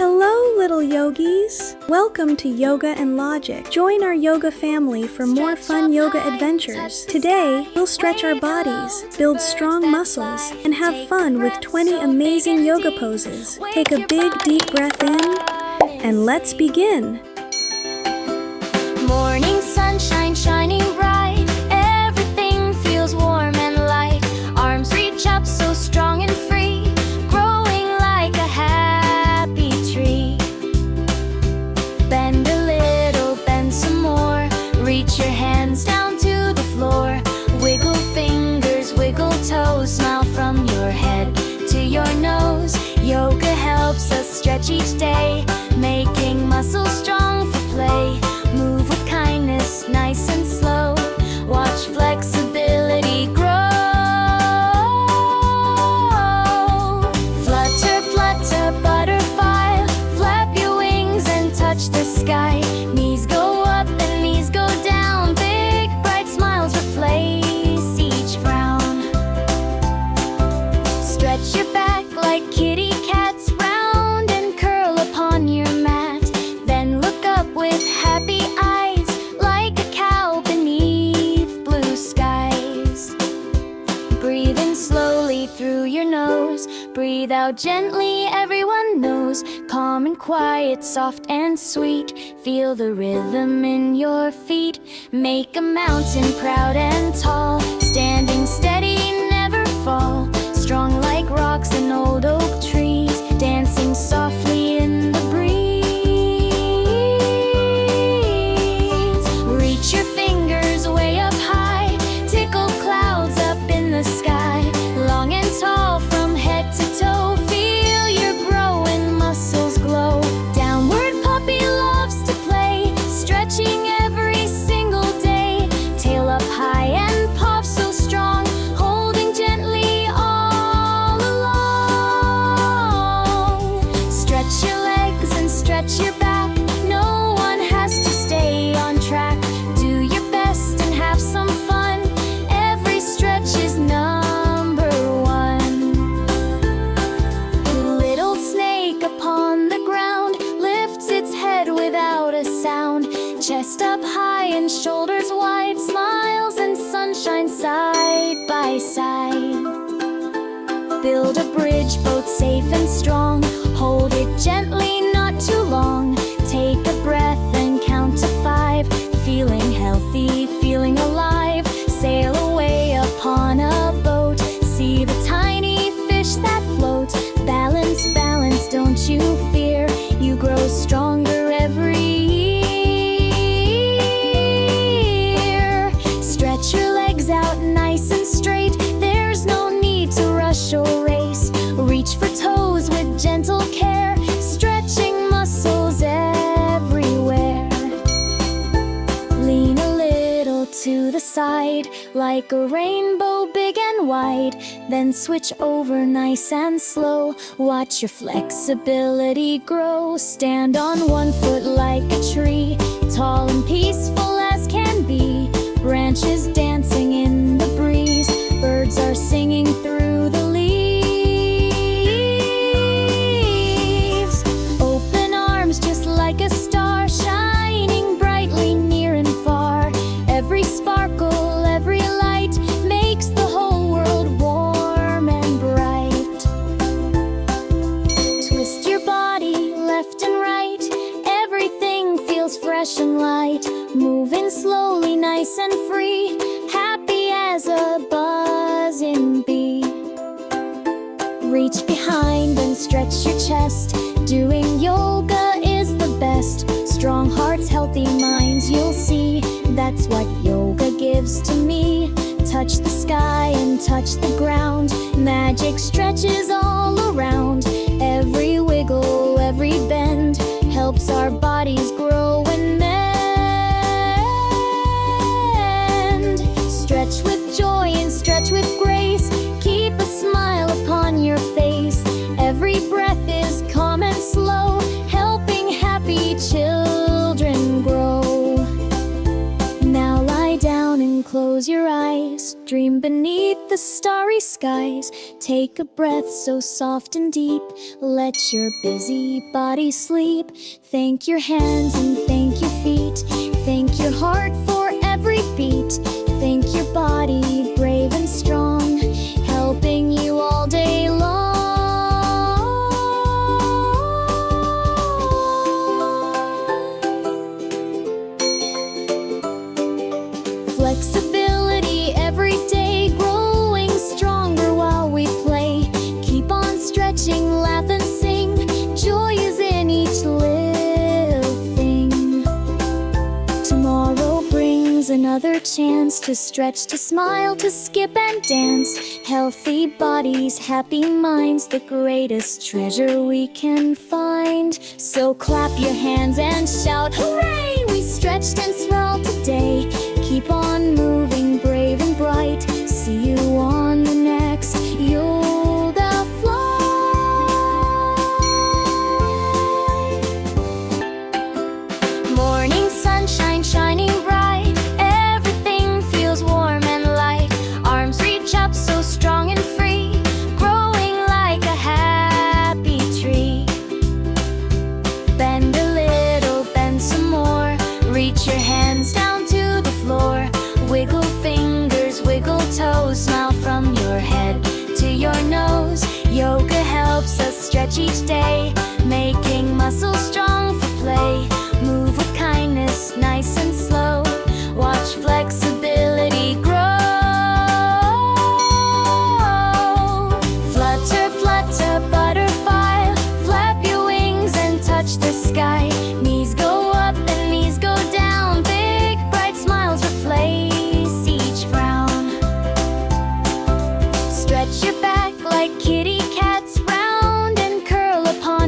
Hello, little yogis! Welcome to Yoga and Logic. Join our yoga family for more fun yoga adventures. Today, we'll stretch our bodies, build strong muscles, and have fun with 20 amazing yoga poses. Take a big, deep breath in, and let's begin! Morning sunshine shining bright, everything feels warm and light. Arms reach up so strong and free, growing like a happy tree. Bend a little, bend some more, reach your hands down to the floor. Wiggle fingers, wiggle toes, smile from your head to your nose. Yoga helps us stretch each day, making muscles strong for play. Move with kindness, nice and slow. Watch flexibility grow. Flutter, flutter, butterfly. Flap your wings and touch the sky. Knees go up and knees go down. Big, bright smiles replace each frown. Stretch your back like kitty cats, round and curl upon your mat. Then look up with happy eyes, like a cow beneath blue skies. Breathe in slowly through your nose, breathe out gently, everyone knows. Calm and quiet, soft and sweet, feel the rhythm in your feet. Make a mountain proud and tall, standing steady, never fall. Strong like rocks and old oak trees, dancing softly in the breeze. Reach your fingers way up high, tickle clouds up in the sky. Long and tall from head to toe, feel your growing muscles glow. Downward puppy loves to play, stretching every single day. Tail up high and paw so strong, holding gently all along. Stretch your legs and stretch your back, no one has to stay on track. Do your best and have some fun, every stretch is number one. Little snake upon the ground lifts its head without a sound. Chest up high and shoulders wide, smiles and sunshine side by side. Build a bridge boat safe and strong, hold it gently, not too long. Take a breath and count to 5, feeling healthy, feeling alive. Sail away upon a boat, see the tiny fish that float. Balance, balance, don't you fear, you grow stronger every year. Stretch your legs out nice and straight, there's no need to rush or race. Reach for toes with gentle care, stretching muscles everywhere. Lean a little to the side, like a rainbow big and wide. Then switch over nice and slow, watch your flexibility grow. Stand on one foot like a tree, tall and peaceful as can be. Branches dancing in the breeze, birds are singing through the leaves. Open arms just like a star, shining brightly near and far. Every sparkle, every light makes the whole world warm and bright. Twist your body left and right, everything feels fresh and light. Moving slowly, nice and free, happy as a buzzing bee. Reach behind and stretch your chest, doing yoga is the best. Strong hearts, healthy minds, you'll see, that's what yoga gives to me. Touch the sky and touch the ground, magic stretches all around. Every wiggle, every bend, helps our bodies grow and mend. Stretch with joy and stretch with grace, keep a smile upon your face. Every breath is calm and slow, helping happy children grow. Now lie down and close your eyes, dream sun beneath the starry skies. Take a breath so soft and deep. Let your busy body sleep. Thank your hands and thank your feet. Thank your heart for every beat. Thank your body, brave and strong, helping you all day long. Flexibility every day, growing stronger while we play. Keep on stretching, laugh and sing. Joy is in each little thing. Tomorrow brings another chance to stretch, to smile, to skip and dance. Healthy bodies, happy minds, the greatest treasure we can find. So clap your hands and shout, hooray! We stretched and swirled today. Keep on moving.